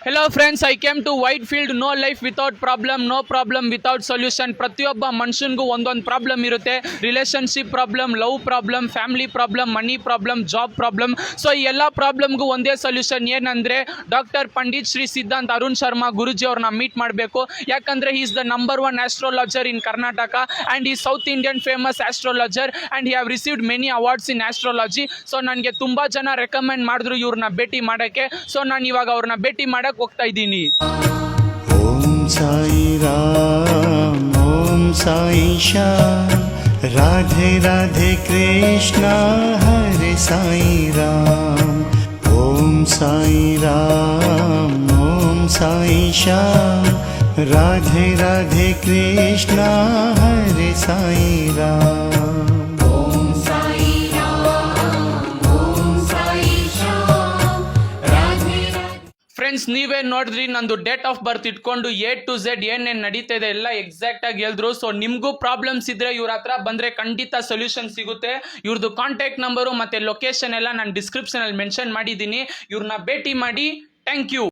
Hello friends, I came to Whitefield. No life without problem, no problem without solution. ಪ್ರತಿಯೊಬ್ಬ ಮನುಷ್ಯನಿಗೂ ಒಂದೊಂದು problem ಇರುತ್ತೆ. Relationship problem, love problem, family problem, money problem, job problem. So ಈ ಎಲ್ಲ ಪ್ರಾಬ್ಲಮ್ಗೂ ಒಂದೇ solution ಏನಂದರೆ ಡಾಕ್ಟರ್ ಪಂಡಿತ್ ಶ್ರೀ ಸಿದ್ಧಾಂತ್ ಅರುಣ್ ಶರ್ಮಾ ಗುರುಜಿ ಅವ್ರನ್ನ ಮೀಟ್ ಮಾಡಬೇಕು. ಯಾಕಂದರೆ he is the number 1 astrologer in Karnataka and ಈ south Indian famous astrologer and he have received many awards in astrology. So ನನಗೆ ತುಂಬ ಜನ ರೆಕಮೆಂಡ್ ಮಾಡಿದ್ರು ಇವ್ರನ್ನ ಭೇಟಿ ಮಾಡೋಕ್ಕೆ. ಸೊ ನಾನು ಇವಾಗ ಅವ್ರನ್ನ ಭೇಟಿ ಮಾಡಕ್ಕೆ ಹೋಗ್ತಾ ಇದ್ದೀನಿ. ಓಂ ಸಾಯಿ ರಾಮ್, ಓಂ ಸಾಯಿ ಶ್ಯಾಮ್, ರಾಧೆ ರಾಧೆ ಕೃಷ್ಣ ಹರೆ ಸಾಯಿ ರಾಮ್. ಓಂ ಸಾಯಿ ರಾಮ್, ಓಂ ಸಾಯಿ ಶ್ಯಾಮ್, ರಾಧೆ ರಾಧೆ ಕೃಷ್ಣ ಹರೆ ಸಾಯಿ ರಾಮ್. ಫ್ರೆಂಡ್ಸ್, ನೀವೇ ನೋಡಿದ್ರಿ ನಂದು ಡೇಟ್ ಆಫ್ ಬರ್ತ್ ಇಟ್ಕೊಂಡು A to Z ಏನೇನು ನಡೀತಾ ಇದೆ ಎಲ್ಲ ಎಕ್ಸಾಕ್ಟ್ ಆಗಿ ಹೇಳಿದ್ರು. ಸೊ ನಿಮಗೂ ಪ್ರಾಬ್ಲಮ್ಸ್ ಇದ್ರೆ ಇವ್ರ ಹತ್ರ ಬಂದ್ರೆ ಖಂಡಿತ ಸೊಲ್ಯೂಷನ್ ಸಿಗುತ್ತೆ. ಇವ್ರದ್ದು ಕಾಂಟ್ಯಾಕ್ಟ್ ನಂಬರು ಮತ್ತೆ ಲೊಕೇಶನ್ ಎಲ್ಲ ನಾನು ಡಿಸ್ಕ್ರಿಪ್ಷನ್ ಅಲ್ಲಿ ಮೆನ್ಷನ್ ಮಾಡಿದ್ದೀನಿ. ಇವ್ರನ್ನ ಭೇಟಿ ಮಾಡಿ. Thank you.